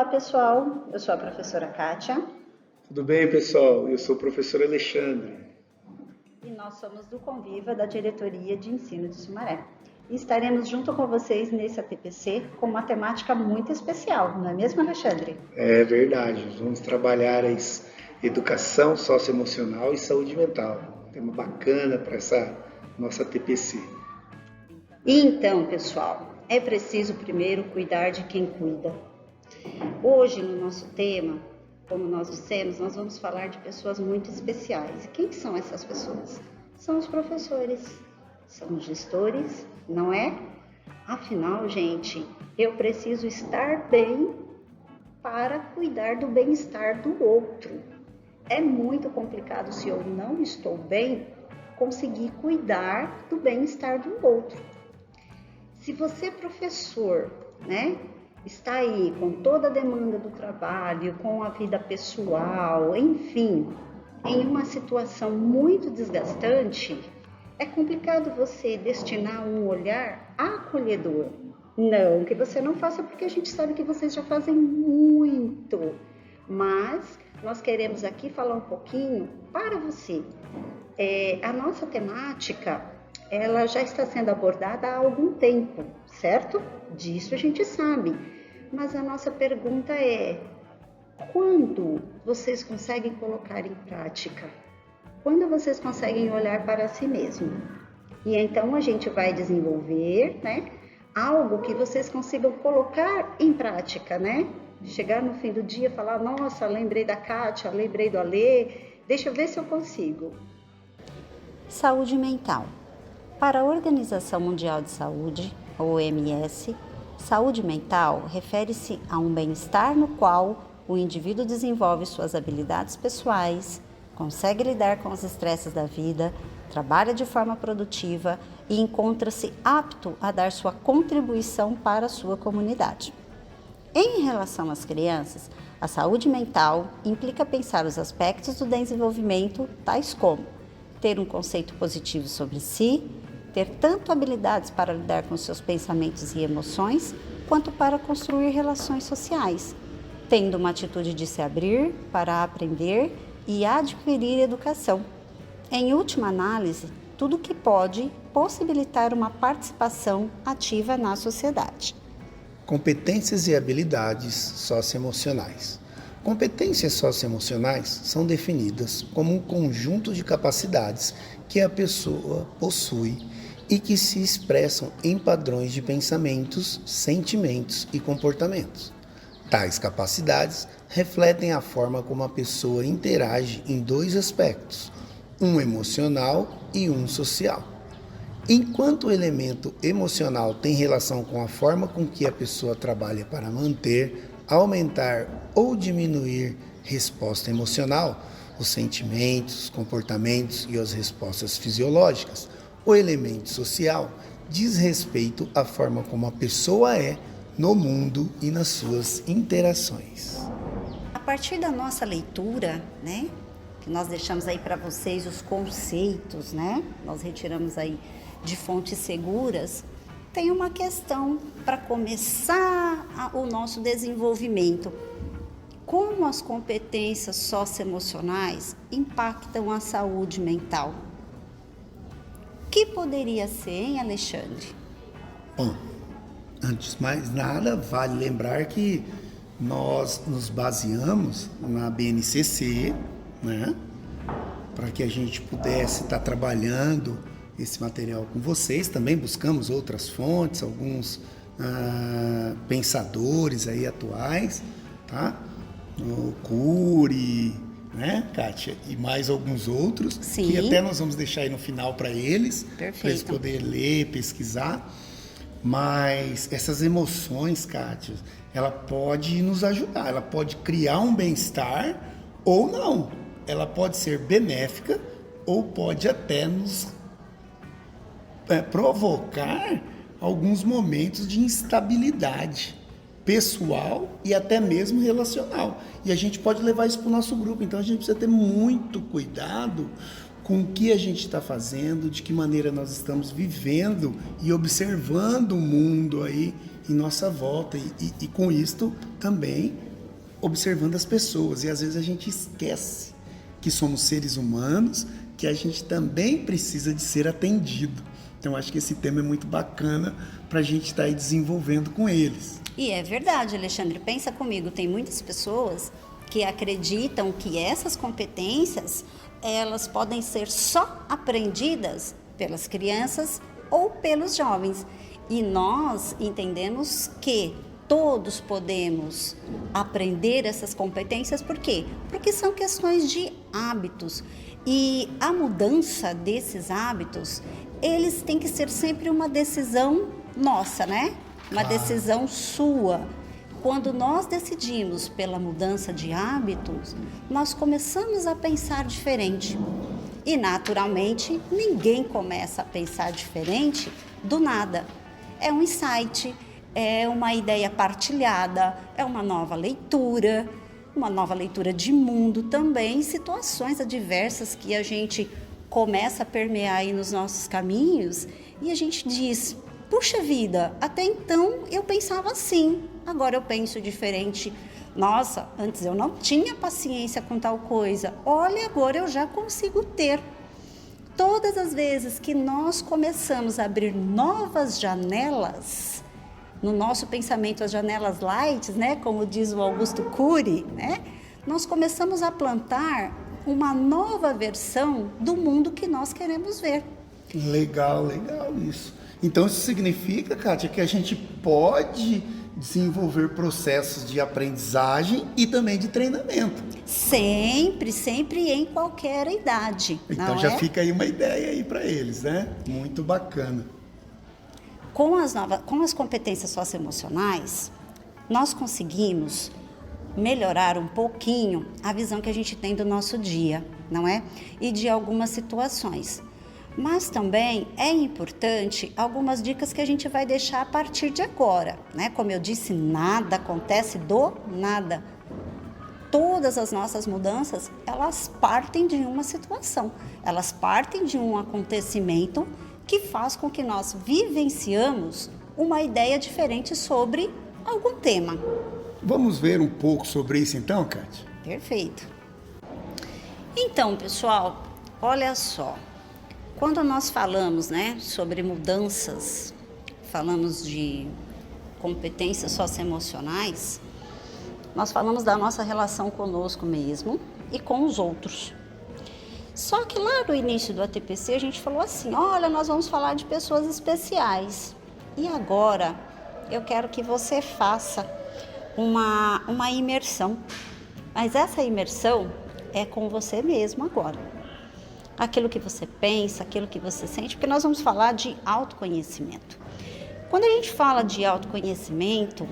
Olá, pessoal. Eu sou a professora Kátia Tudo bem, pessoal? Eu sou o professor Alexandre. e nós somos do Conviva da Diretoria de Ensino de Sumaré. E estaremos junto com vocês nesse ATPC com uma temática muito especial, não é mesmo, Alexandre? É verdade, vamos trabalhar a educação socioemocional e saúde mental. Tema bacana para essa nossa TPC. Então, pessoal, é preciso primeiro cuidar de quem cuida. Hoje, no nosso tema, como nós dissemos, nós vamos falar de pessoas muito especiais. Quem são essas pessoas? São os professores, são os gestores, não é? Afinal, gente, eu preciso estar bem para cuidar do bem-estar do outro. É muito complicado se eu não estou bem, conseguir cuidar do bem-estar do outro. Se você, professor, né, está aí com toda a demanda do trabalho, com a vida pessoal, enfim, em uma situação muito desgastante, é complicado você destinar um olhar acolhedor. Não que você não faça, porque a gente sabe que vocês já fazem muito, mas nós queremos aqui falar um pouquinho para você. A nossa temática, ela já está sendo abordada há algum tempo, certo? Disso a gente sabe. Mas a nossa pergunta é: quando vocês conseguem colocar em prática? Quando vocês conseguem olhar para si mesmo? E então a gente vai desenvolver, né, algo que vocês consigam colocar em prática, né? Chegar no fim do dia e falar: nossa, lembrei da Kátia, lembrei do Alê, deixa eu ver se eu consigo. Saúde mental. Para a Organização Mundial de Saúde, a OMS, saúde mental refere-se a um bem-estar no qual o indivíduo desenvolve suas habilidades pessoais, consegue lidar com os estresses da vida, trabalha de forma produtiva e encontra-se apto a dar sua contribuição para a sua comunidade. Em relação às crianças, a saúde mental implica pensar os aspectos do desenvolvimento, tais como ter um conceito positivo sobre si, ter tanto habilidades para lidar com seus pensamentos e emoções, quanto para construir relações sociais, tendo uma atitude de se abrir para aprender e adquirir educação. Em última análise, tudo que pode possibilitar uma participação ativa na sociedade. Competências e habilidades socioemocionais. Competências socioemocionais são definidas como um conjunto de capacidades que a pessoa possui e que se expressam em padrões de pensamentos, sentimentos e comportamentos. Tais capacidades refletem a forma como a pessoa interage em dois aspectos, um emocional e um social. Enquanto o elemento emocional tem relação com a forma com que a pessoa trabalha para manter, aumentar ou diminuir resposta emocional, os sentimentos, comportamentos e as respostas fisiológicas, o elemento social diz respeito à forma como a pessoa é no mundo e nas suas interações. A partir da nossa leitura, né, que nós deixamos aí para vocês os conceitos, né, nós retiramos aí de fontes seguras, tem uma questão para começar o nosso desenvolvimento. Como as competências socioemocionais impactam a saúde mental? O que poderia ser, hein, Alexandre? Bom, antes de mais nada, vale lembrar que nós nos baseamos na BNCC, né, para que a gente pudesse estar trabalhando esse material com vocês. Também buscamos outras fontes, alguns pensadores aí atuais, tá? O Cury, né, Kátia? E mais alguns outros. Sim. Que até nós vamos deixar aí no final para eles poderem ler, pesquisar. Mas essas emoções, Kátia, ela pode nos ajudar, ela pode criar um bem-estar ou não. Ela pode ser benéfica ou pode até nos provocar alguns momentos de instabilidade pessoal e até mesmo relacional. E a gente pode levar isso para o nosso grupo. Então a gente precisa ter muito cuidado com o que a gente está fazendo, de que maneira nós estamos vivendo e observando o mundo aí em nossa volta. E com isto também observando as pessoas. E às vezes a gente esquece que somos seres humanos, que a gente também precisa de ser atendido. Então, acho que esse tema é muito bacana para a gente estar aí desenvolvendo com eles. E é verdade, Alexandre. Pensa comigo, tem muitas pessoas que acreditam que essas competências, elas podem ser só aprendidas pelas crianças ou pelos jovens. E nós entendemos que todos podemos aprender essas competências. Por quê? Porque são questões de hábitos. E a mudança desses hábitos, eles têm que ser sempre uma decisão nossa, né? Uma decisão sua. Quando nós decidimos pela mudança de hábitos, nós começamos a pensar diferente. E, naturalmente, ninguém começa a pensar diferente do nada. É um insight, é uma ideia partilhada, é uma nova leitura de mundo também, situações adversas que a gente começa a permear aí nos nossos caminhos e a gente diz, puxa vida, até então eu pensava assim, agora eu penso diferente. Nossa, antes eu não tinha paciência com tal coisa, olha, agora eu já consigo ter. Todas as vezes que nós começamos a abrir novas janelas, no nosso pensamento, as janelas light, né, como diz o Augusto Cury, né, nós começamos a plantar uma nova versão do mundo que nós queremos ver. Legal isso. Então, isso significa, Kátia, que a gente pode desenvolver processos de aprendizagem e também de treinamento. Sempre em qualquer idade. Então, já fica aí uma ideia aí para eles, né? Muito bacana. Com as competências socioemocionais, nós conseguimos melhorar um pouquinho a visão que a gente tem do nosso dia, não é? E de algumas situações. Mas também é importante algumas dicas que a gente vai deixar a partir de agora, né? Como eu disse, nada acontece do nada. Todas as nossas mudanças, elas partem de uma situação, elas partem de um acontecimento que faz com que nós vivenciamos uma ideia diferente sobre algum tema. Vamos ver um pouco sobre isso então, Kátia? Perfeito. Então, pessoal, olha só. Quando nós falamos, né, sobre mudanças, falamos de competências socioemocionais, nós falamos da nossa relação conosco mesmo e com os outros. Só que lá no início do ATPC a gente falou assim, olha, nós vamos falar de pessoas especiais. E agora eu quero que você faça uma imersão. Mas essa imersão é com você mesmo agora. Aquilo que você pensa, aquilo que você sente, porque nós vamos falar de autoconhecimento. Quando a gente fala de autoconhecimento,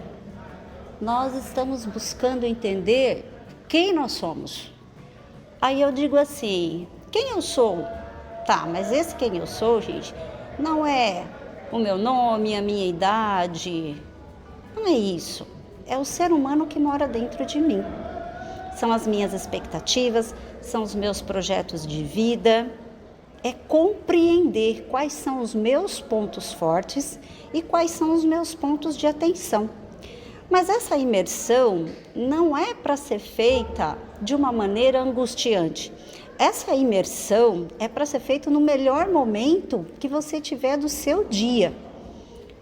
nós estamos buscando entender quem nós somos. Aí eu digo assim, quem eu sou? Tá, mas esse quem eu sou, gente, não é o meu nome, a minha idade, não é isso. É o ser humano que mora dentro de mim. São as minhas expectativas, são os meus projetos de vida. É compreender quais são os meus pontos fortes e quais são os meus pontos de atenção. Mas essa imersão não é para ser feita de uma maneira angustiante. Essa imersão é para ser feita no melhor momento que você tiver do seu dia.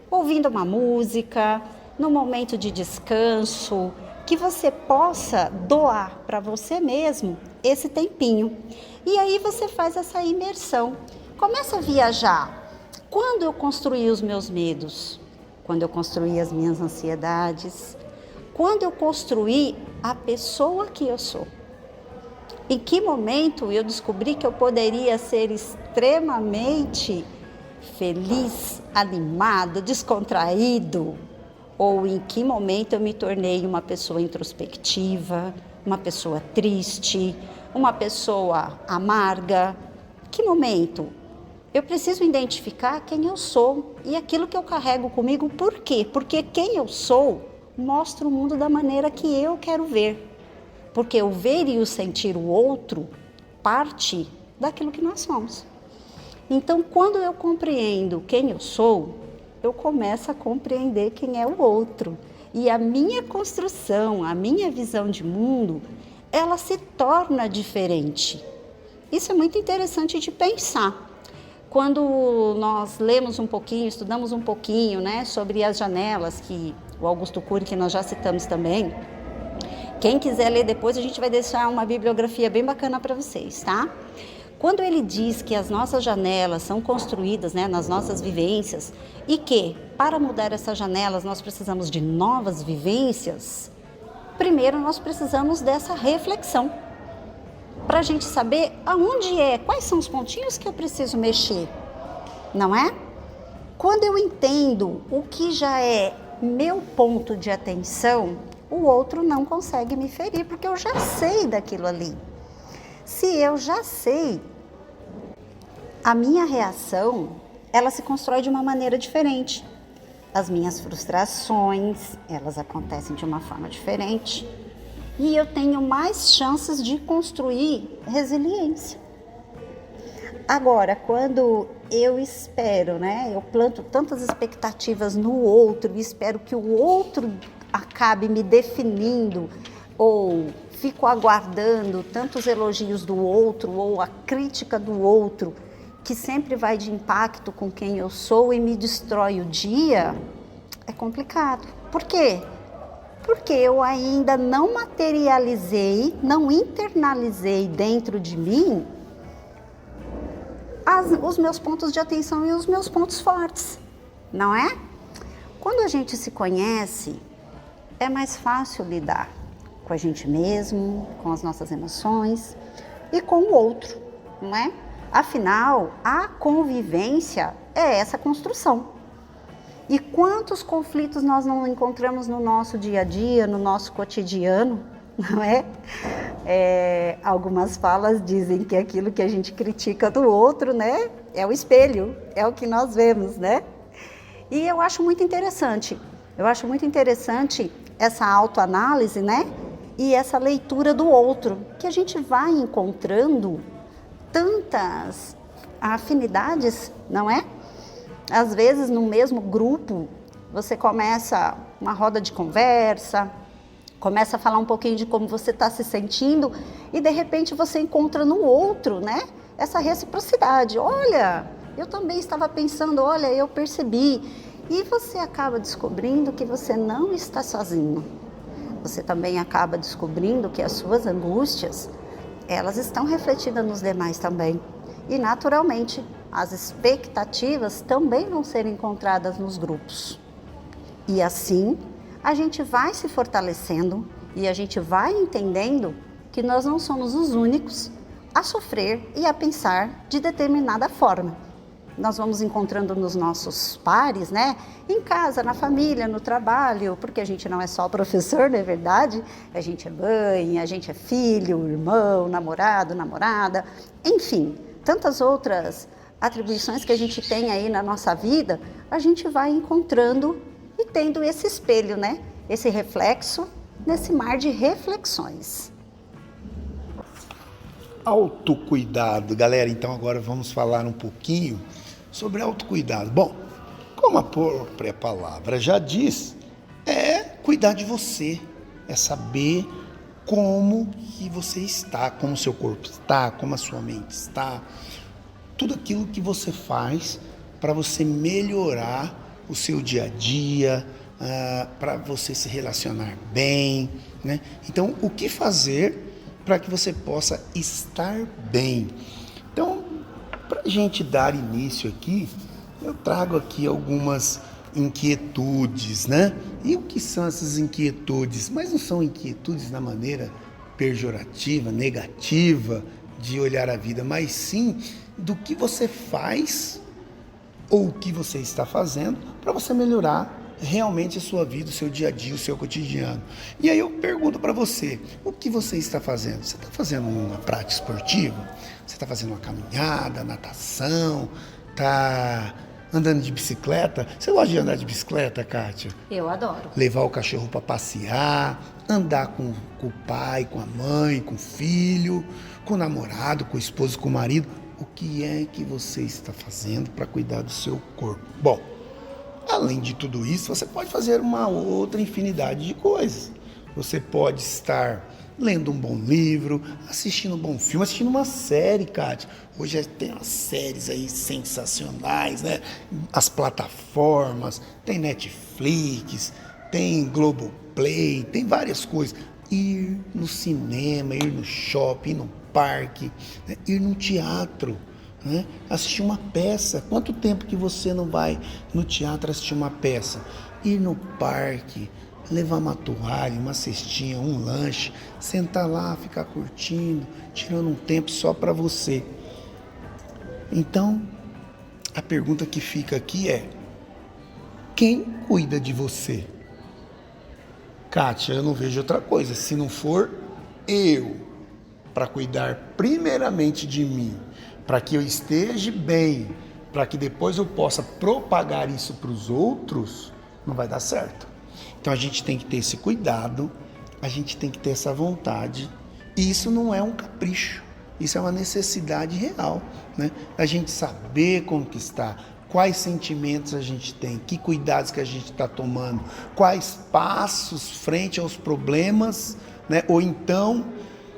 Ouvindo uma música, no momento de descanso, que você possa doar para você mesmo esse tempinho. E aí você faz essa imersão. Começa a viajar. Quando eu construí os meus medos? Quando eu construí as minhas ansiedades? Quando eu construí a pessoa que eu sou? Em que momento eu descobri que eu poderia ser extremamente feliz, animado, descontraído? Ou em que momento eu me tornei uma pessoa introspectiva, uma pessoa triste, uma pessoa amarga? Que momento? Eu preciso identificar quem eu sou e aquilo que eu carrego comigo. Por quê? Porque quem eu sou mostra o mundo da maneira que eu quero ver. Porque o ver e o sentir o outro parte daquilo que nós somos. Então, quando eu compreendo quem eu sou, eu começo a compreender quem é o outro. e a minha construção, a minha visão de mundo, ela se torna diferente. Isso é muito interessante de pensar. Quando nós lemos um pouquinho, estudamos um pouquinho, né, sobre as janelas, que o Augusto Cury, que nós já citamos também, quem quiser ler depois, a gente vai deixar uma bibliografia bem bacana para vocês, tá? Quando ele diz que as nossas janelas são construídas, né, nas nossas vivências e que, para mudar essas janelas, nós precisamos de novas vivências, primeiro nós precisamos dessa reflexão, para a gente saber aonde quais são os pontinhos que eu preciso mexer, não é? Quando eu entendo o que já é meu ponto de atenção, o outro não consegue me ferir, porque eu já sei daquilo ali. Se eu já sei, a minha reação, ela se constrói de uma maneira diferente. As minhas frustrações, elas acontecem de uma forma diferente. E eu tenho mais chances de construir resiliência. Agora, quando eu espero, né? Eu planto tantas expectativas no outro e espero que o outro acabe me definindo, ou fico aguardando tantos elogios do outro ou a crítica do outro, que sempre vai de impacto com quem eu sou e me destrói o dia, é complicado. Por quê? Porque eu ainda não materializei, não internalizei dentro de mim os meus pontos de atenção e os meus pontos fortes, não é? Quando a gente se conhece, é mais fácil lidar com a gente mesmo, com as nossas emoções e com o outro, não é? Afinal, a convivência é essa construção. E quantos conflitos nós não encontramos no nosso dia a dia, no nosso cotidiano, não é? Algumas falas dizem que aquilo que a gente critica do outro, né, é o espelho, é o que nós vemos, né? E eu acho muito interessante essa autoanálise, né? E essa leitura do outro, que a gente vai encontrando tantas afinidades, não é? Às vezes, no mesmo grupo, você começa uma roda de conversa, começa a falar um pouquinho de como você está se sentindo e, de repente, você encontra no outro, né, essa reciprocidade. Olha, eu também estava pensando, olha, eu percebi. E você acaba descobrindo que você não está sozinho. Você também acaba descobrindo que as suas angústias, elas estão refletidas nos demais também. E, naturalmente, as expectativas também vão ser encontradas nos grupos. E assim, a gente vai se fortalecendo e a gente vai entendendo que nós não somos os únicos a sofrer e a pensar de determinada forma. Nós vamos encontrando nos nossos pares, né? Em casa, na família, no trabalho, porque a gente não é só professor, não é verdade? A gente é mãe, a gente é filho, irmão, namorado, namorada, enfim, tantas outras atribuições que a gente tem aí na nossa vida, a gente vai encontrando e tendo esse espelho, né? Esse reflexo nesse mar de reflexões. Autocuidado, galera. Então agora vamos falar um pouquinho sobre autocuidado. Bom, como a própria palavra já diz, é cuidar de você, é saber como que você está, como o seu corpo está, como a sua mente está, tudo aquilo que você faz para você melhorar o seu dia a dia, para você se relacionar bem, né? Então, o que fazer para que você possa estar bem? Então, para a gente dar início aqui, eu trago aqui algumas inquietudes, né? E o que são essas inquietudes? Mas não são inquietudes na maneira pejorativa, negativa de olhar a vida, mas sim do que você faz ou o que você está fazendo para você melhorar realmente a sua vida, o seu dia a dia, o seu cotidiano. E aí eu pergunto para você, o que você está fazendo? Você está fazendo uma prática esportiva? Você está fazendo uma caminhada, natação? Está andando de bicicleta? Você gosta de andar de bicicleta, Kátia? Eu adoro. Levar o cachorro para passear, andar com o pai, com a mãe, com o filho, com o namorado, com o esposo, com o marido. O que é que você está fazendo para cuidar do seu corpo? Bom, Além de tudo isso, você pode fazer uma outra infinidade de coisas. Você pode estar lendo um bom livro, assistindo um bom filme, assistindo uma série, Kátia. Hoje tem umas séries aí sensacionais, né? As plataformas, tem Netflix, tem Globoplay, tem várias coisas. Ir no cinema, ir no shopping, ir no parque, né? Ir no teatro, né? Assistir uma peça. Quanto tempo que você não vai no teatro assistir uma peça? Ir no parque, levar uma toalha, uma cestinha, um lanche, sentar lá, ficar curtindo, tirando um tempo só para você. Então, a pergunta que fica aqui é: quem cuida de você? Kátia, eu não vejo outra coisa, se não for eu, para cuidar primeiramente de mim, para que eu esteja bem, para que depois eu possa propagar isso para os outros, não vai dar certo. Então a gente tem que ter esse cuidado, a gente tem que ter essa vontade, e isso não é um capricho, isso é uma necessidade real, né? A gente saber conquistar, quais sentimentos a gente tem, que cuidados que a gente está tomando, quais passos frente aos problemas, né? Ou então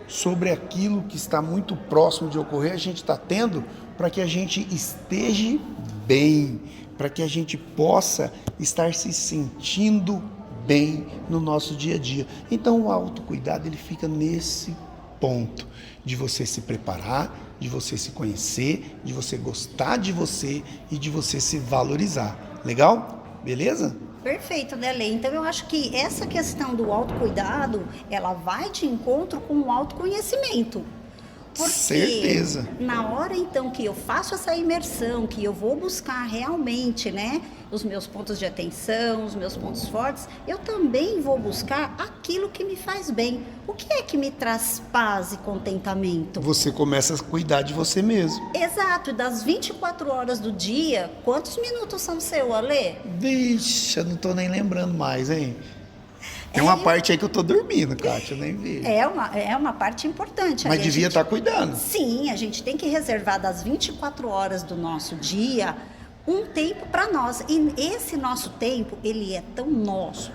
sobre aquilo que está muito próximo de ocorrer, a gente está tendo para que a gente esteja bem, para que a gente possa estar se sentindo bem no nosso dia a dia. Então o autocuidado ele fica nesse ponto de você se preparar, de você se conhecer, de você gostar de você e de você se valorizar. Legal? Beleza? Perfeito, né, Lê? Então eu acho que essa questão do autocuidado, ela vai de encontro com o autoconhecimento. Porque certeza. Na hora então que eu faço essa imersão, que eu vou buscar realmente, né, os meus pontos de atenção, os meus pontos fortes, eu também vou buscar aquilo que me faz bem. O que é que me traz paz e contentamento? Você começa a cuidar de você mesmo. Exato, das 24 horas do dia, quantos minutos são seu, Alê? Vixe, eu não tô nem lembrando mais, hein? Tem uma parte aí que eu tô dormindo, Kátia, eu nem vi. É uma parte importante. Mas devia estar cuidando. Sim, a gente tem que reservar das 24 horas do nosso dia um tempo para nós. E esse nosso tempo, ele é tão nosso,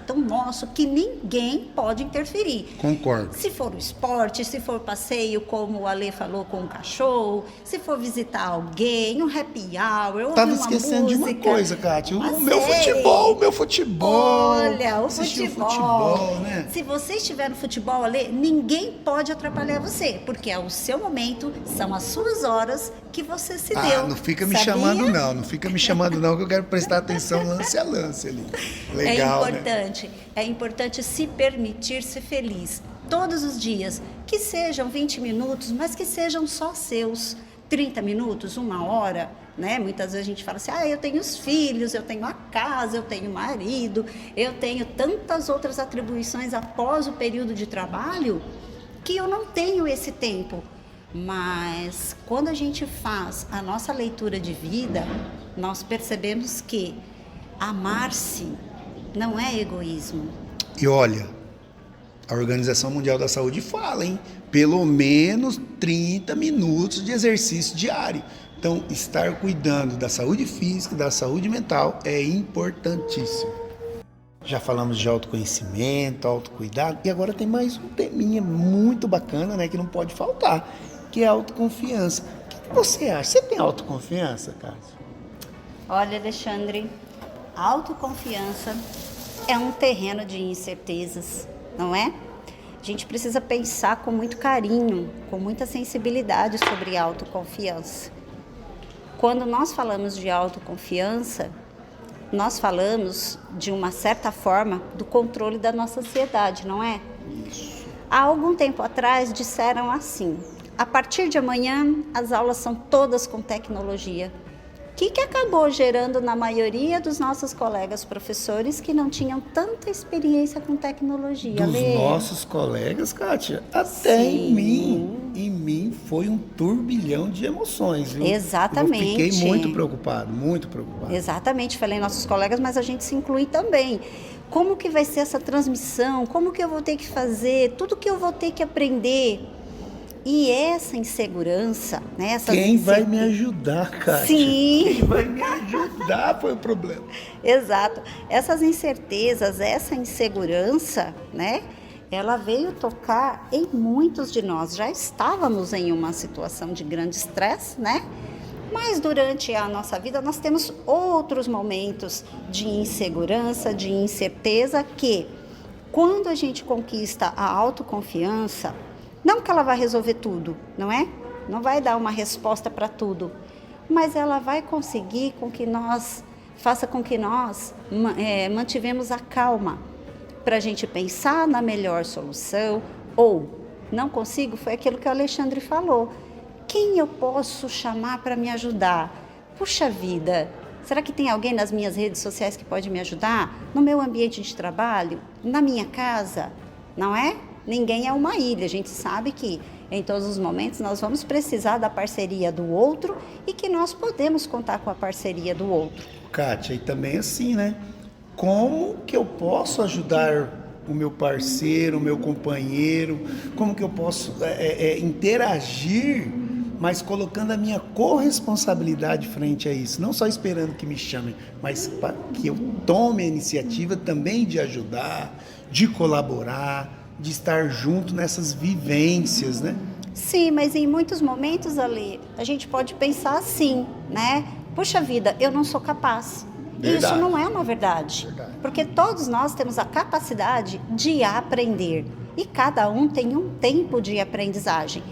que ninguém pode interferir. Concordo. Se for o esporte, se for passeio, como o Alê falou, com o cachorro, se for visitar alguém, um happy hour, Tava ouvir uma esquecendo música, de uma coisa, Kátia. uma O meu futebol. Olha, o Assistir futebol, né? Se você estiver no futebol, Alê, ninguém pode atrapalhar você, porque é o seu momento, são as suas horas que você se deu. Não fica me sabia? chamando não fica me chamando não, que eu quero prestar atenção lance a lance ali. Legal, né? É importante se permitir ser feliz todos os dias, que sejam 20 minutos, mas que sejam só seus. 30 minutos, uma hora, né? Muitas vezes a gente fala assim, eu tenho os filhos, eu tenho a casa, eu tenho o marido, eu tenho tantas outras atribuições após o período de trabalho, que eu não tenho esse tempo. Mas quando a gente faz a nossa leitura de vida, nós percebemos que amar-se não é egoísmo. E olha, a Organização Mundial da Saúde fala, hein? Pelo menos 30 minutos de exercício diário. Então, estar cuidando da saúde física e da saúde mental é importantíssimo. Já falamos de autoconhecimento, autocuidado, e agora tem mais um teminha muito bacana, né, que não pode faltar, que é a autoconfiança. O que você acha? Você tem autoconfiança, Kátia? Olha, Alexandre, autoconfiança é um terreno de incertezas, não é? A gente precisa pensar com muito carinho, com muita sensibilidade sobre autoconfiança. Quando nós falamos de autoconfiança, nós falamos, de uma certa forma, do controle da nossa ansiedade, não é? Isso. Há algum tempo atrás disseram assim, a partir de amanhã as aulas são todas com tecnologia. O que acabou gerando na maioria dos nossos colegas professores que não tinham tanta experiência com tecnologia? Dos nossos colegas, Kátia? Até em mim foi um turbilhão de emoções, viu? Exatamente. Eu fiquei muito preocupado, muito preocupado. Exatamente, falei nossos colegas, mas a gente se inclui também. Como que vai ser essa transmissão? Como que eu vou ter que fazer? Tudo que eu vou ter que aprender. E essa insegurança, né? Quem vai me ajudar, Kátia? Sim. Quem vai me ajudar foi o problema. Exato. Essas incertezas, essa insegurança, né? Ela veio tocar em muitos de nós. Já estávamos em uma situação de grande estresse, né? Mas durante a nossa vida nós temos outros momentos de insegurança, de incerteza que, quando a gente conquista a autoconfiança, não que ela vai resolver tudo, não é? Não vai dar uma resposta para tudo, mas ela vai conseguir faça com que nós mantivemos a calma para a gente pensar na melhor solução, ou não consigo, foi aquilo que o Alexandre falou. Quem eu posso chamar para me ajudar? Puxa vida, será que tem alguém nas minhas redes sociais que pode me ajudar? No meu ambiente de trabalho? Na minha casa? Não é? Ninguém é uma ilha. A gente sabe que em todos os momentos nós vamos precisar da parceria do outro e que nós podemos contar com a parceria do outro. Kátia, e também assim, né? Como que eu posso ajudar o meu parceiro, o meu companheiro? Como que eu posso interagir, mas colocando a minha corresponsabilidade frente a isso? Não só esperando que me chamem, mas que eu tome a iniciativa também de ajudar, de colaborar, de estar junto nessas vivências, né? Sim, mas em muitos momentos, Ale, a gente pode pensar assim, né? Puxa vida, eu não sou capaz. Verdade. Isso não é uma verdade. Porque todos nós temos a capacidade de aprender. E cada um tem um tempo de aprendizagem.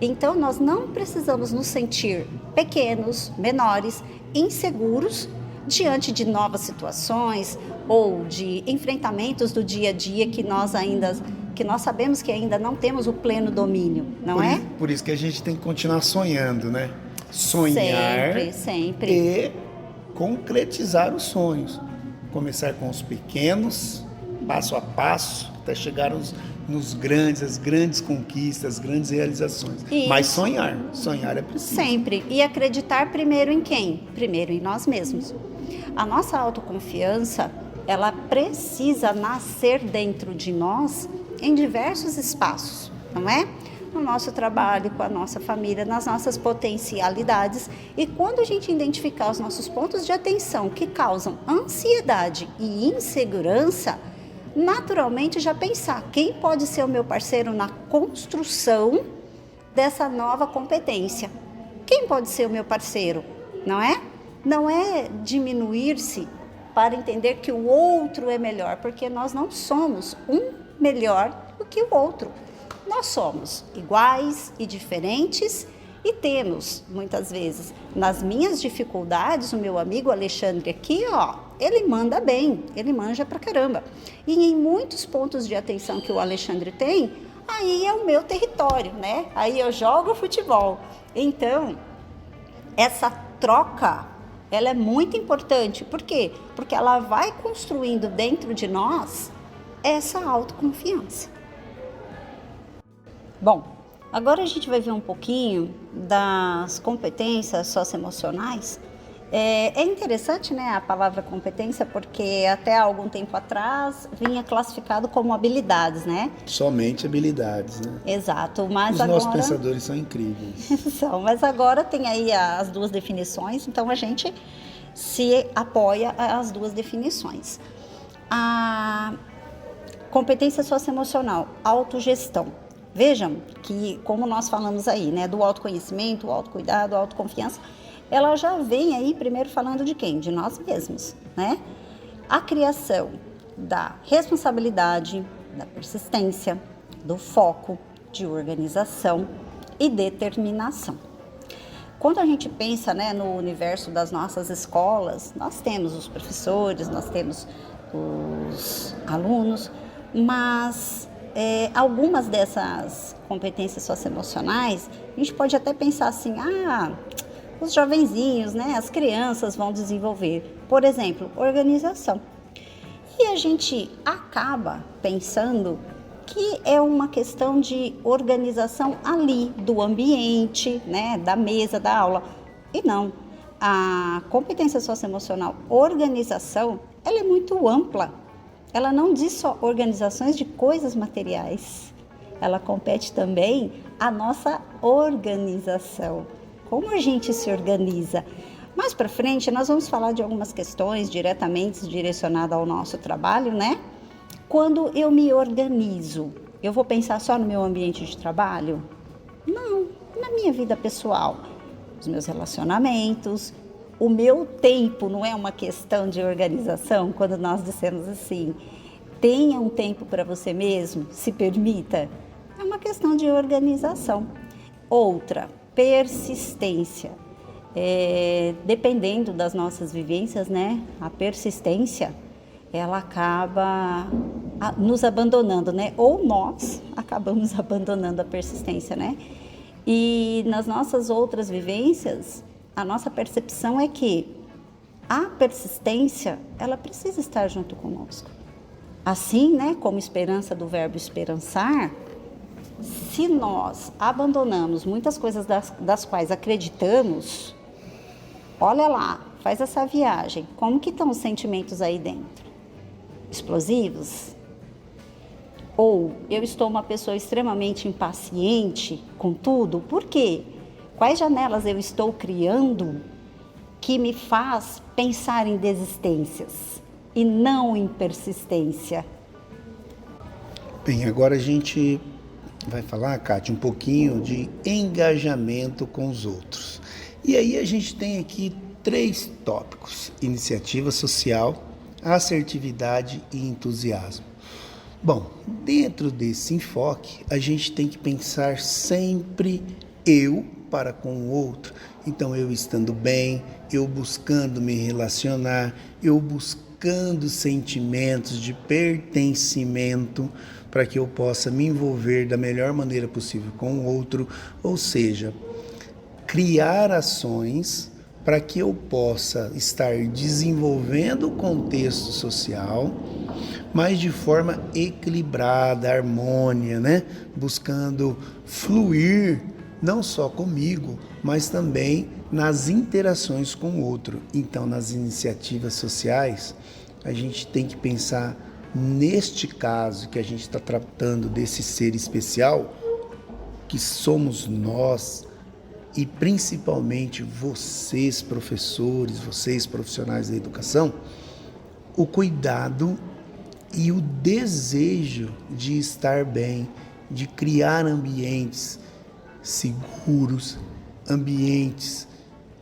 Então, nós não precisamos nos sentir pequenos, menores, inseguros diante de novas situações ou de enfrentamentos do dia a dia que nós sabemos que ainda não temos o pleno domínio, não é? Por isso que a gente tem que continuar sonhando, né? Sonhar sempre. E concretizar os sonhos. Começar com os pequenos, passo a passo, até chegar nos grandes, as grandes conquistas, as grandes realizações. Isso. Mas sonhar é preciso. Sempre. E acreditar primeiro em quem? Primeiro em nós mesmos. A nossa autoconfiança, ela precisa nascer dentro de nós em diversos espaços, não é? No nosso trabalho, com a nossa família, nas nossas potencialidades. E quando a gente identificar os nossos pontos de atenção que causam ansiedade e insegurança, naturalmente já pensar quem pode ser o meu parceiro na construção dessa nova competência. Quem pode ser o meu parceiro, não é? Não é diminuir-se para entender que o outro é melhor, porque nós não somos um melhor do que o outro. Nós somos iguais e diferentes e temos, muitas vezes, nas minhas dificuldades, o meu amigo Alexandre aqui, ele manda bem, ele manja pra caramba. E em muitos pontos de atenção que o Alexandre tem, aí é o meu território, né? Aí eu jogo futebol. Então, essa troca, ela é muito importante. Por quê? Porque ela vai construindo dentro de nós essa autoconfiança. Bom, agora a gente vai ver um pouquinho das competências socioemocionais. É interessante, né, a palavra competência, porque até algum tempo atrás vinha classificado como habilidades, né? Somente habilidades, né? Exato, mas Os nossos pensadores são incríveis. Mas agora tem aí as duas definições, então a gente se apoia às duas definições. A competência socioemocional, autogestão. Vejam que, como nós falamos aí, né, do autoconhecimento, o autocuidado, a autoconfiança, ela já vem aí primeiro falando de quem? De nós mesmos, né? A criação da responsabilidade, da persistência, do foco, de organização e determinação. Quando a gente pensa, né, no universo das nossas escolas, nós temos os professores, nós temos os alunos, mas algumas dessas competências socioemocionais, a gente pode até pensar assim, os jovenzinhos, né, as crianças vão desenvolver. Por exemplo, organização. E a gente acaba pensando que é uma questão de organização ali, do ambiente, né, da mesa, da aula. E não. A competência socioemocional, organização, ela é muito ampla. Ela não diz só organizações de coisas materiais. Ela compete também a nossa organização. Como a gente se organiza? Mais para frente, nós vamos falar de algumas questões diretamente direcionadas ao nosso trabalho, né? Quando eu me organizo, eu vou pensar só no meu ambiente de trabalho? Não, na minha vida pessoal, os meus relacionamentos, o meu tempo. Não é uma questão de organização? Quando nós dissemos assim, tenha um tempo para você mesmo, se permita, é uma questão de organização. Outra, persistência. Dependendo das nossas vivências, né? A persistência, ela acaba nos abandonando, né? Ou nós acabamos abandonando a persistência, né? E nas nossas outras vivências, a nossa percepção é que a persistência, ela precisa estar junto conosco. Assim, né? Como esperança do verbo esperançar, se nós abandonamos muitas coisas das quais acreditamos, olha lá, faz essa viagem. Como que estão os sentimentos aí dentro? Explosivos? Ou eu estou uma pessoa extremamente impaciente com tudo? Por quê? Quais janelas eu estou criando que me faz pensar em desistências e não em persistência? Bem, agora a gente vai falar, Kátia, um pouquinho de engajamento com os outros. E aí a gente tem aqui 3 tópicos: iniciativa social, assertividade e entusiasmo. Bom, dentro desse enfoque, a gente tem que pensar sempre eu para com o outro. Então, eu estando bem, eu buscando me relacionar, eu buscando sentimentos de pertencimento para que eu possa me envolver da melhor maneira possível com o outro, ou seja, criar ações para que eu possa estar desenvolvendo o contexto social, mas de forma equilibrada, harmônia, né? Buscando fluir não só comigo, mas também nas interações com o outro. Então, nas iniciativas sociais, a gente tem que pensar neste caso que a gente está tratando desse ser especial, que somos nós, e principalmente vocês, professores, vocês, profissionais da educação, o cuidado e o desejo de estar bem, de criar ambientes seguros, ambientes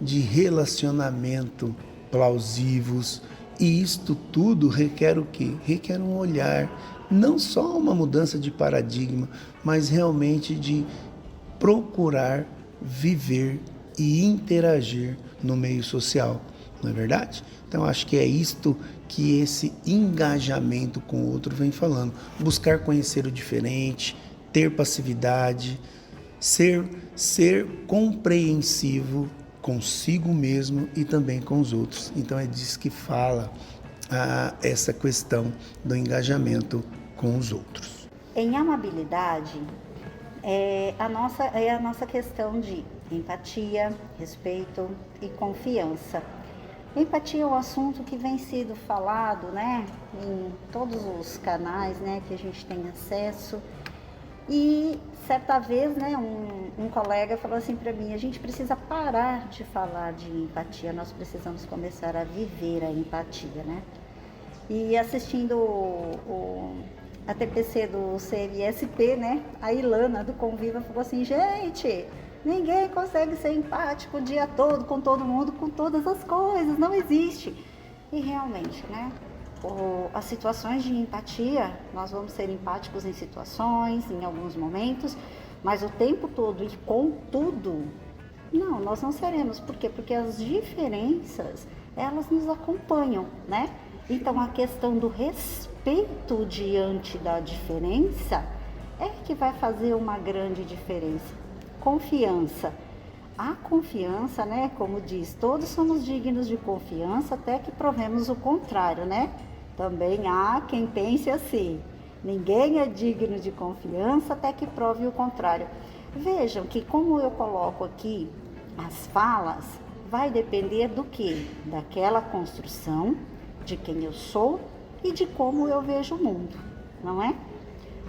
de relacionamento plausíveis. E isto tudo requer o quê? Requer um olhar, não só uma mudança de paradigma, mas realmente de procurar viver e interagir no meio social, não é verdade? Então, acho que é isto que esse engajamento com o outro vem falando. Buscar conhecer o diferente, ter passividade, ser compreensivo consigo mesmo e também com os outros. Então, é disso que fala essa questão do engajamento com os outros. Em amabilidade, é a nossa questão de empatia, respeito e confiança. Empatia é um assunto que vem sido falado, né, em todos os canais, né, que a gente tem acesso. E certa vez, né, um colega falou assim para mim: a gente precisa parar de falar de empatia, nós precisamos começar a viver a empatia, né? E assistindo a TPC do CMSP, né, a Ilana do Conviva falou assim: gente, ninguém consegue ser empático o dia todo com todo mundo, com todas as coisas, não existe. E realmente, né, as situações de empatia, nós vamos ser empáticos em situações, em alguns momentos, mas o tempo todo e com tudo, não, nós não seremos. Por quê? Porque as diferenças, elas nos acompanham, né? Então, a questão do respeito diante da diferença é que vai fazer uma grande diferença. Confiança. A confiança, né, como diz, todos somos dignos de confiança até que provemos o contrário, né? Também há quem pense assim: ninguém é digno de confiança até que prove o contrário. Vejam que, como eu coloco aqui as falas, vai depender do quê? Daquela construção de quem eu sou e de como eu vejo o mundo, não é?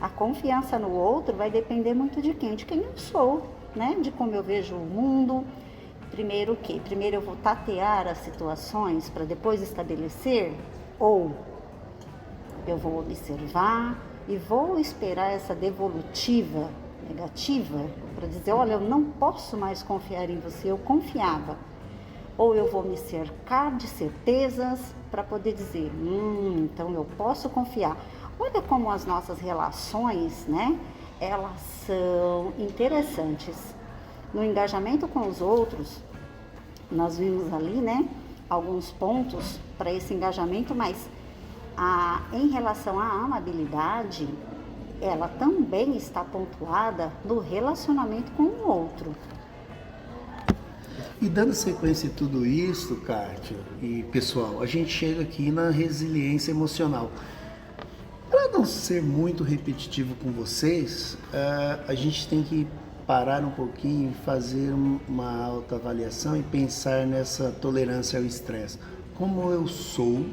A confiança no outro vai depender muito de quem? De quem eu sou, né? De como eu vejo o mundo. Primeiro o quê? Primeiro eu vou tatear as situações para depois estabelecer? Ou eu vou observar e vou esperar essa devolutiva negativa para dizer, olha, eu não posso mais confiar em você, eu confiava. Ou eu vou me cercar de certezas para poder dizer, então eu posso confiar. Olha como as nossas relações, né, elas são interessantes. No engajamento com os outros, nós vimos ali, né, alguns pontos para esse engajamento, mas em relação à amabilidade, ela também está pontuada no relacionamento com o outro. E dando sequência em tudo isso, Kátia e pessoal, a gente chega aqui na resiliência emocional. Para não ser muito repetitivo com vocês, a gente tem que parar um pouquinho, fazer uma autoavaliação e pensar nessa tolerância ao estresse. Como eu sou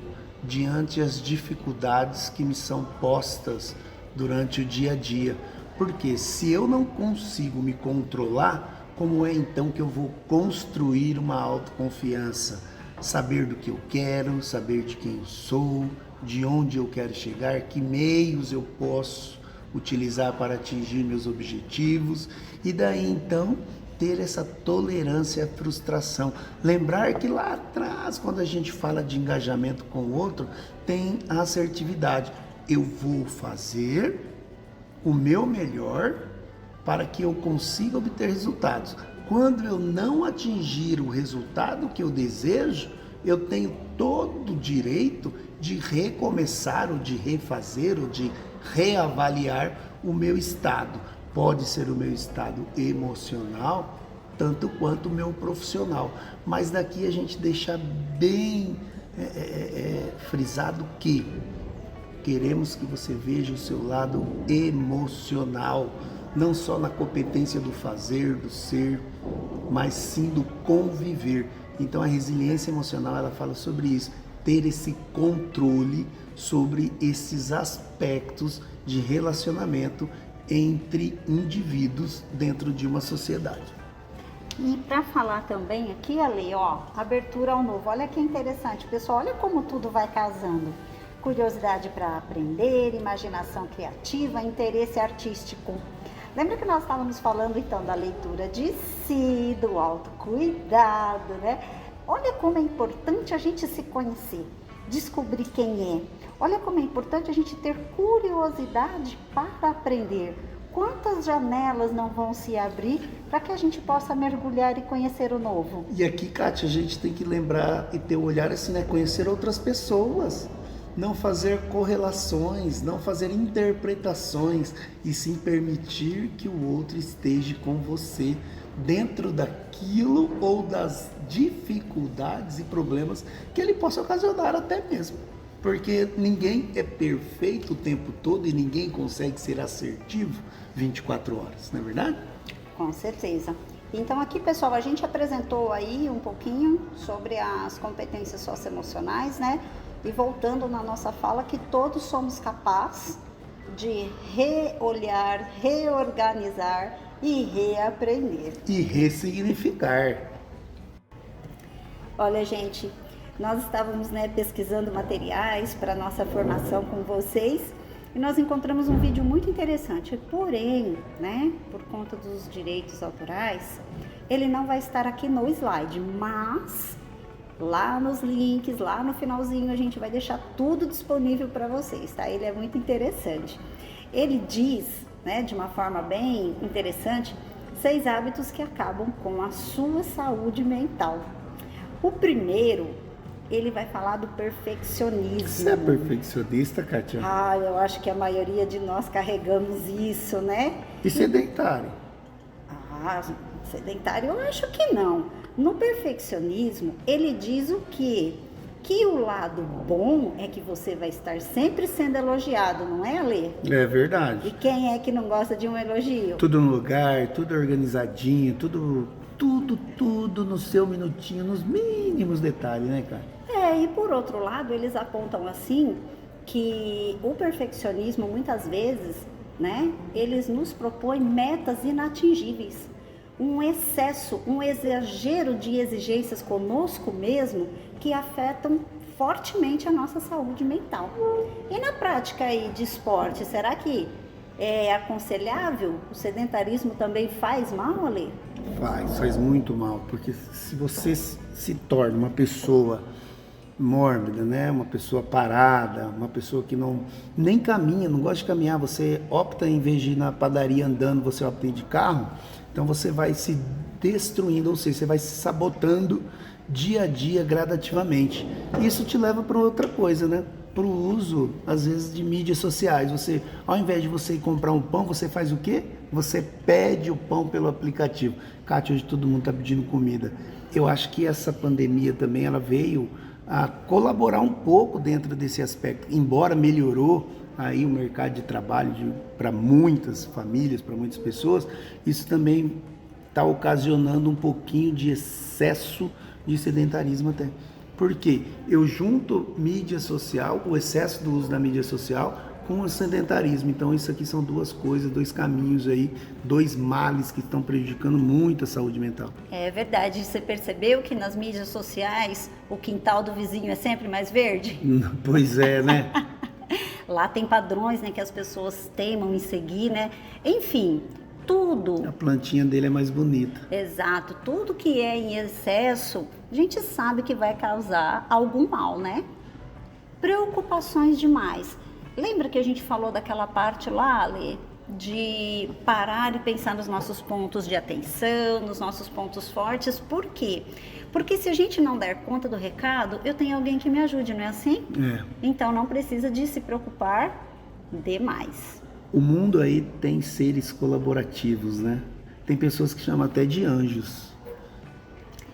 diante as dificuldades que me são postas durante o dia a dia? Porque se eu não consigo me controlar, como é então que eu vou construir uma autoconfiança? Saber do que eu quero, saber de quem eu sou, de onde eu quero chegar, que meios eu posso utilizar para atingir meus objetivos, e daí então ter essa tolerância à frustração. Lembrar que lá atrás, quando a gente fala de engajamento com o outro, tem a assertividade. Eu vou fazer o meu melhor para que eu consiga obter resultados. Quando eu não atingir o resultado que eu desejo, eu tenho todo o direito de recomeçar, ou de refazer, ou de reavaliar o meu estado. Pode ser o meu estado emocional, tanto quanto o meu profissional. Mas daqui a gente deixa bem frisado que queremos que você veja o seu lado emocional, não só na competência do fazer, do ser, mas sim do conviver. Então a resiliência emocional, ela fala sobre isso, ter esse controle sobre esses aspectos de relacionamento entre indivíduos dentro de uma sociedade. E para falar também aqui, Ale, abertura ao novo. Olha que interessante, pessoal, olha como tudo vai casando. Curiosidade para aprender, imaginação criativa, interesse artístico. Lembra que nós estávamos falando então da leitura de si, do autocuidado, né? Olha como é importante a gente se conhecer, descobrir quem é. Olha como é importante a gente ter curiosidade para aprender. Quantas janelas não vão se abrir para que a gente possa mergulhar e conhecer o novo? E aqui, Kátia, a gente tem que lembrar e ter o olhar assim, né? Conhecer outras pessoas. Não fazer correlações, não fazer interpretações, e sim permitir que o outro esteja com você dentro daquilo ou das dificuldades e problemas que ele possa ocasionar até mesmo. Porque ninguém é perfeito o tempo todo e ninguém consegue ser assertivo 24 horas, não é verdade? Com certeza. Então aqui, pessoal, a gente apresentou aí um pouquinho sobre as competências socioemocionais, né? E voltando na nossa fala, que todos somos capazes de reolhar, reorganizar e reaprender. E ressignificar. Olha, gente, nós estávamos, pesquisando materiais para nossa formação com vocês e nós encontramos um vídeo muito interessante. Porém, por conta dos direitos autorais, ele não vai estar aqui no slide, mas lá nos links, lá no finalzinho, a gente vai deixar tudo disponível para vocês, tá? Ele é muito interessante. Ele diz, de uma forma bem interessante, 6 hábitos que acabam com a sua saúde mental. O primeiro, ele vai falar do perfeccionismo. Você é perfeccionista, Kátia? Eu acho que a maioria de nós carregamos isso, né? E sedentário? Sedentário eu acho que não. No perfeccionismo, ele diz o quê? Que o lado bom é que você vai estar sempre sendo elogiado, não é, Alê? É verdade. E quem é que não gosta de um elogio? Tudo no lugar, tudo organizadinho, tudo no seu minutinho, nos mínimos detalhes, né, cara? E por outro lado, eles apontam assim que o perfeccionismo muitas vezes né? Eles nos propõem metas inatingíveis. Um excesso, um exagero de exigências conosco mesmo que afetam fortemente a nossa saúde mental. E na prática aí de esporte, será que é aconselhável? O sedentarismo também faz mal, Ale? Faz muito mal, porque se você se torna uma pessoa mórbida, né? Uma pessoa parada, uma pessoa que nem caminha, não gosta de caminhar, você opta em vez de ir na padaria andando, você opta em ir de carro, então você vai se destruindo, ou seja, você vai se sabotando dia a dia gradativamente. Isso te leva para outra coisa, né? Para o uso, às vezes, de mídias sociais. Você, ao invés de você ir comprar um pão, você faz o quê? Você pede o pão pelo aplicativo. Cátia, hoje todo mundo está pedindo comida. Eu acho que essa pandemia também, ela veio a colaborar um pouco dentro desse aspecto. Embora melhorou aí o mercado de trabalho para muitas famílias, para muitas pessoas, isso também está ocasionando um pouquinho de excesso de sedentarismo até. Por quê? Eu junto mídia social, o excesso do uso da mídia social com o sedentarismo. Então isso aqui são duas coisas, dois caminhos aí, dois males que estão prejudicando muito a saúde mental. É verdade, você percebeu que nas mídias sociais o quintal do vizinho é sempre mais verde? Pois é, né? Lá tem padrões, né, que as pessoas teimam em seguir, né? Enfim, tudo. A plantinha dele é mais bonita. Exato, tudo que é em excesso, a gente sabe que vai causar algum mal, né? Preocupações demais. Lembra que a gente falou daquela parte lá, Ale, de parar e pensar nos nossos pontos de atenção, nos nossos pontos fortes? Por quê? Porque se a gente não der conta do recado, eu tenho alguém que me ajude, não é assim? É. Então não precisa de se preocupar demais. O mundo aí tem seres colaborativos, né? Tem pessoas que chamam até de anjos.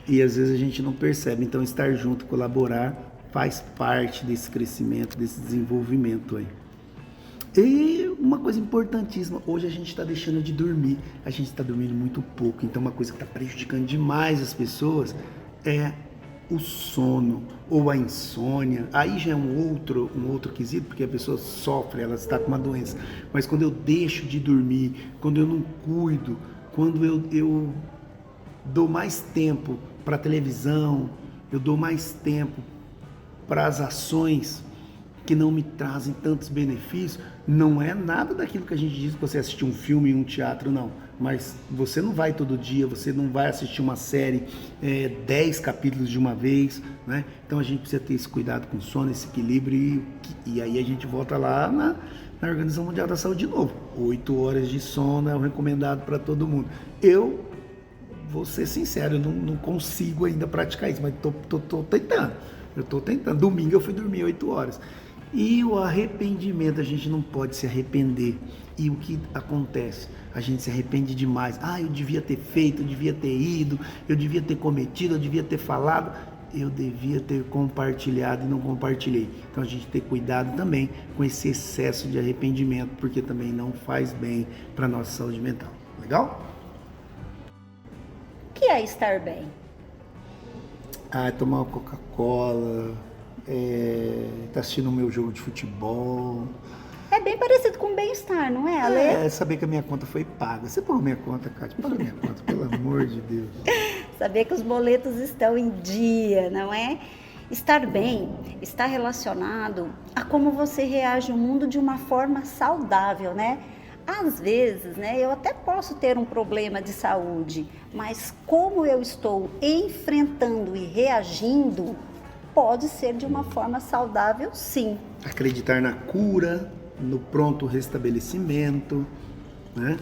E às vezes a gente não percebe. Então estar junto, colaborar, faz parte desse crescimento, desse desenvolvimento aí. E uma coisa importantíssima, hoje a gente está deixando de dormir. A gente está dormindo muito pouco. Então uma coisa que está prejudicando demais as pessoas é o sono ou a insônia. Aí já é um outro quesito, porque a pessoa sofre, ela está com uma doença. Mas quando eu deixo de dormir, quando eu não cuido, quando eu dou mais tempo para a televisão, eu dou mais tempo para as ações que não me trazem tantos benefícios, não é nada daquilo que a gente diz que você assistir um filme em um teatro, não. Mas você não vai todo dia, você não vai assistir uma série 10 capítulos de uma vez, né? Então a gente precisa ter esse cuidado com o sono, esse equilíbrio e aí a gente volta lá na Organização Mundial da Saúde de novo. 8 horas de sono é o recomendado para todo mundo. Eu vou ser sincero, eu não consigo ainda praticar isso, mas tô tentando. Eu tô tentando. Domingo eu fui dormir 8 horas. E o arrependimento, a gente não pode se arrepender. E o que acontece? A gente se arrepende demais. Eu devia ter feito, eu devia ter ido, eu devia ter cometido, eu devia ter falado, eu devia ter compartilhado e não compartilhei. Então a gente tem que ter cuidado também com esse excesso de arrependimento, porque também não faz bem para a nossa saúde mental. Legal? O que é estar bem? Tomar uma Coca-Cola, tá assistindo o meu jogo de futebol. É bem parecido com bem-estar, não é, Ale? Saber que a minha conta foi paga. Você pagou minha conta, Cátia? Paga minha conta, pelo amor de Deus. Saber que os boletos estão em dia, não é? Estar bem está relacionado a como você reage ao mundo de uma forma saudável, né? Às vezes, né, eu até posso ter um problema de saúde, mas como eu estou enfrentando e reagindo, pode ser de uma forma saudável, sim. Acreditar na cura, no pronto restabelecimento, né?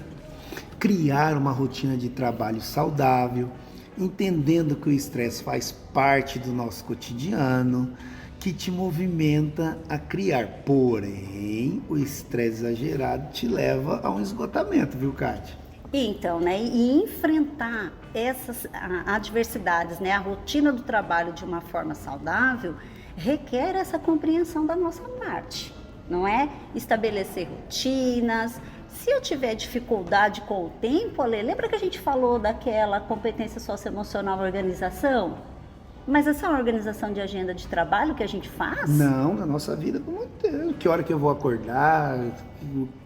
Criar uma rotina de trabalho saudável, entendendo que o estresse faz parte do nosso cotidiano, que te movimenta a criar. Porém, o estresse exagerado te leva a um esgotamento, viu, Cátia? Então, né, e enfrentar essas adversidades, né, a rotina do trabalho de uma forma saudável, requer essa compreensão da nossa parte, não é? Estabelecer rotinas. Se eu tiver dificuldade com o tempo, Ale, lembra que a gente falou daquela competência socioemocional organização? Mas essa é uma organização de agenda de trabalho que a gente faz? Não, na nossa vida como inteiro. Que hora que eu vou acordar,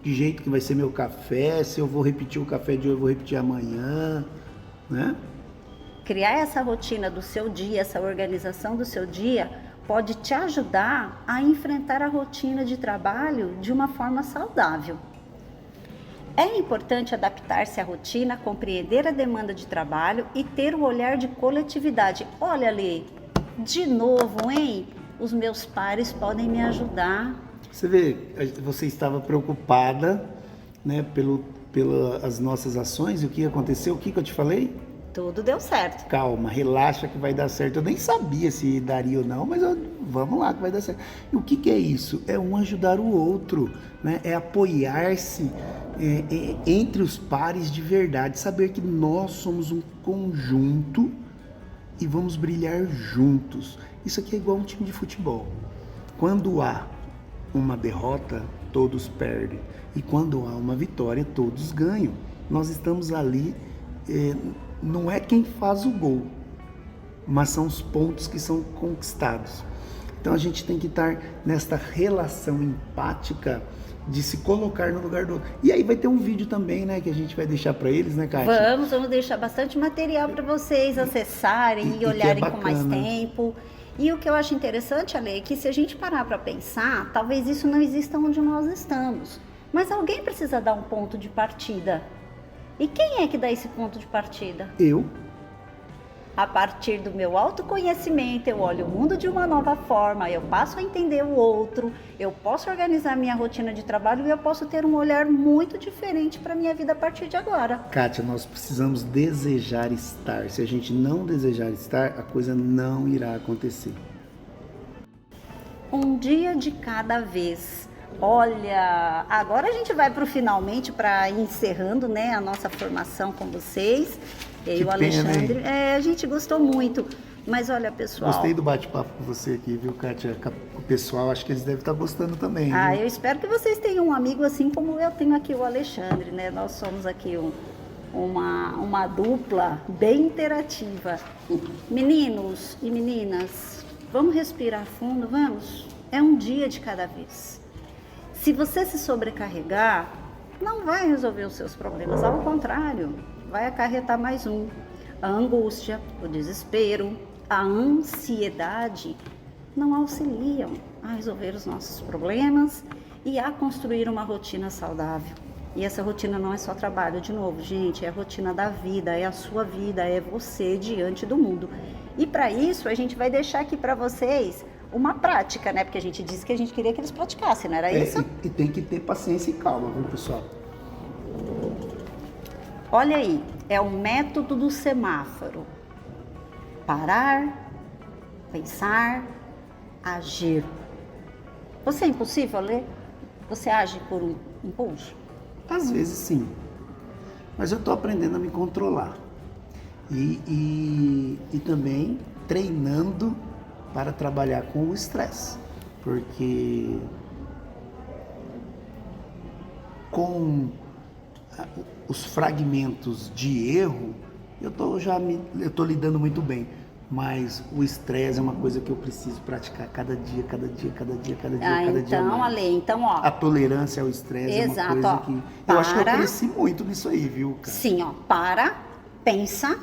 que jeito que vai ser meu café, se eu vou repetir o café de hoje, eu vou repetir amanhã, né? Criar essa rotina do seu dia, essa organização do seu dia, pode te ajudar a enfrentar a rotina de trabalho de uma forma saudável. É importante adaptar-se à rotina, compreender a demanda de trabalho e ter o olhar de coletividade. Olha, Lê, de novo, hein? Os meus pares podem me ajudar. Você vê, você estava preocupada, né, pelas nossas ações e o que aconteceu, o que eu te falei? Tudo deu certo. Calma, relaxa que vai dar certo. Eu nem sabia se daria ou não, mas vamos lá que vai dar certo. E o que é isso? É um ajudar o outro, né? É apoiar-se entre os pares de verdade, saber que nós somos um conjunto e vamos brilhar juntos. Isso aqui é igual um time de futebol. Quando há uma derrota, todos perdem. E quando há uma vitória, todos ganham. Nós estamos ali... não é quem faz o gol, mas são os pontos que são conquistados. Então a gente tem que estar nesta relação empática de se colocar no lugar do outro. E aí vai ter um vídeo também, né, que a gente vai deixar para eles, né, Kátia? Vamos deixar bastante material para vocês acessarem e olharem com mais tempo. E o que eu acho interessante, Ale, é que se a gente parar para pensar, talvez isso não exista onde nós estamos. Mas alguém precisa dar um ponto de partida. E quem é que dá esse ponto de partida? Eu. A partir do meu autoconhecimento, eu olho o mundo de uma nova forma, eu passo a entender o outro, eu posso organizar minha rotina de trabalho e eu posso ter um olhar muito diferente para a minha vida a partir de agora. Kátia, nós precisamos desejar estar. Se a gente não desejar estar, a coisa não irá acontecer. Um dia de cada vez. Olha, agora a gente vai para o finalmente, para encerrando, né, a nossa formação com vocês. Eu e o Alexandre, a gente gostou muito. Mas olha, pessoal... Gostei do bate-papo com você aqui, viu, Kátia? O pessoal, acho que eles devem estar gostando também. Viu? Eu espero que vocês tenham um amigo assim como eu tenho aqui o Alexandre, né? Nós somos aqui uma dupla bem interativa. Meninos e meninas, vamos respirar fundo, vamos? É um dia de cada vez. Se você se sobrecarregar, não vai resolver os seus problemas, ao contrário, vai acarretar mais um. A angústia, o desespero, a ansiedade não auxiliam a resolver os nossos problemas e a construir uma rotina saudável. E essa rotina não é só trabalho, de novo, gente, é a rotina da vida, é a sua vida, é você diante do mundo. E para isso, a gente vai deixar aqui para vocês uma prática, né? Porque a gente disse que a gente queria que eles praticassem, não era isso? E tem que ter paciência e calma, viu, pessoal? Olha aí, é o método do semáforo. Parar, pensar, agir. Você é impossível, Lê? Você age por um impulso? Às vezes sim, mas eu estou aprendendo a me controlar e também treinando para trabalhar com o estresse, porque com os fragmentos de erro eu estou lidando muito bem, mas o estresse é uma coisa que eu preciso praticar cada dia Então, mais. Ale, então, ó. A tolerância ao estresse é uma coisa que eu acho que eu cresci muito nisso aí, viu, cara? Sim, ó, pensa,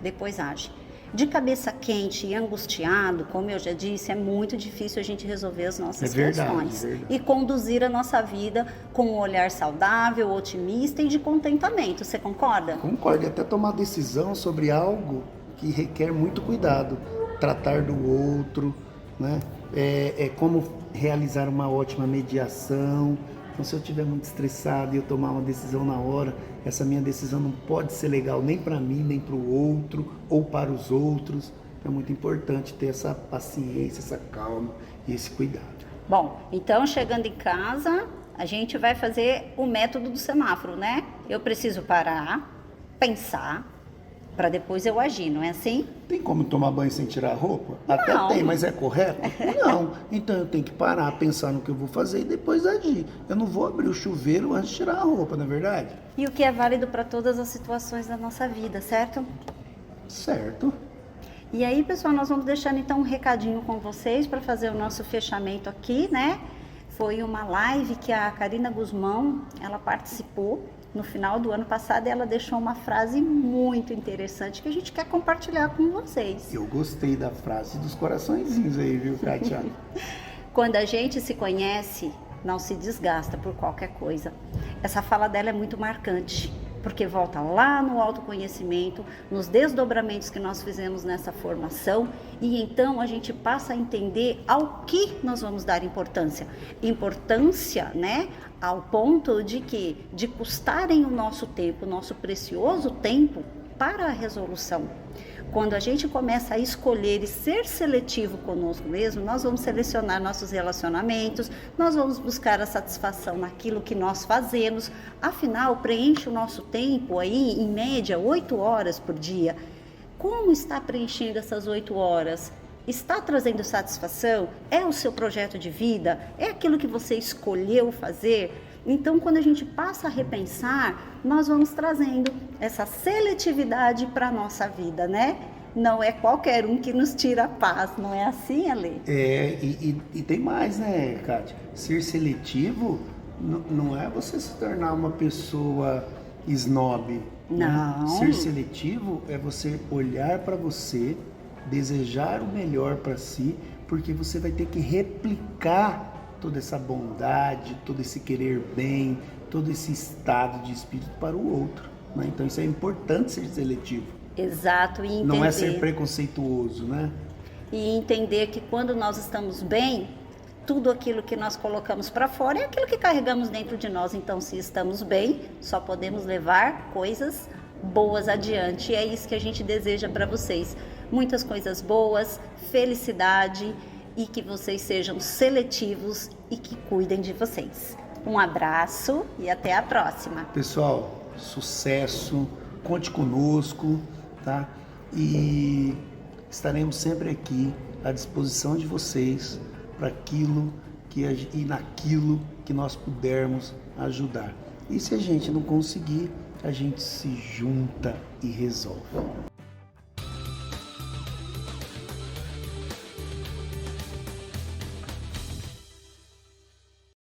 depois age. De cabeça quente e angustiado, como eu já disse, é muito difícil a gente resolver as nossas questões e conduzir a nossa vida com um olhar saudável, otimista e de contentamento. Você concorda? Concordo, e até tomar decisão sobre algo que requer muito cuidado, tratar do outro, né? É como realizar uma ótima mediação. Então, se eu estiver muito estressado e eu tomar uma decisão na hora, essa minha decisão não pode ser legal nem para mim, nem para o outro ou para os outros. É muito importante ter essa paciência, essa calma e esse cuidado. Bom, então chegando em casa, a gente vai fazer o método do semáforo, né? Eu preciso parar, pensar, para depois eu agir, não é assim? Tem como tomar banho sem tirar a roupa? Não. Até tem, mas é correto? Não. Então eu tenho que parar, pensar no que eu vou fazer e depois agir. Eu não vou abrir o chuveiro antes de tirar a roupa, não é verdade? E o que é válido para todas as situações da nossa vida, certo? Certo. E aí, pessoal, nós vamos deixando então um recadinho com vocês para fazer o nosso fechamento aqui, né? Foi uma live que a Karina Guzmão, ela participou no final do ano passado e ela deixou uma frase muito interessante que a gente quer compartilhar com vocês. Eu gostei da frase dos coraçõezinhos aí, viu, Kátia? Quando a gente se conhece, não se desgasta por qualquer coisa. Essa fala dela é muito marcante, porque volta lá no autoconhecimento, nos desdobramentos que nós fizemos nessa formação, e então a gente passa a entender ao que nós vamos dar importância. Importância, né, ao ponto de custarem o nosso tempo, o nosso precioso tempo para a resolução. Quando a gente começa a escolher e ser seletivo conosco mesmo, nós vamos selecionar nossos relacionamentos, nós vamos buscar a satisfação naquilo que nós fazemos. Afinal, preenche o nosso tempo aí, em média, 8 horas por dia. Como está preenchendo essas 8 horas? Está trazendo satisfação? É o seu projeto de vida? É aquilo que você escolheu fazer? Então, quando a gente passa a repensar, nós vamos trazendo essa seletividade para a nossa vida, né? Não é qualquer um que nos tira a paz, não é assim, Ale? E tem mais, né, Kátia? Ser seletivo não é você se tornar uma pessoa snob. Não. Né? Ser seletivo é você olhar para você, desejar o melhor para si, porque você vai ter que replicar toda essa bondade, todo esse querer bem, todo esse estado de espírito para o outro. Né? Então isso é importante, ser seletivo. Exato, e entender. Não é ser preconceituoso, né? E entender que quando nós estamos bem, tudo aquilo que nós colocamos para fora é aquilo que carregamos dentro de nós. Então, se estamos bem, só podemos levar coisas boas adiante. E é isso que a gente deseja para vocês. Muitas coisas boas, felicidade, e que vocês sejam seletivos e que cuidem de vocês. Um abraço e até a próxima. Pessoal, sucesso, conte conosco, tá? E estaremos sempre aqui à disposição de vocês para aquilo e naquilo que nós pudermos ajudar. E se a gente não conseguir, a gente se junta e resolve.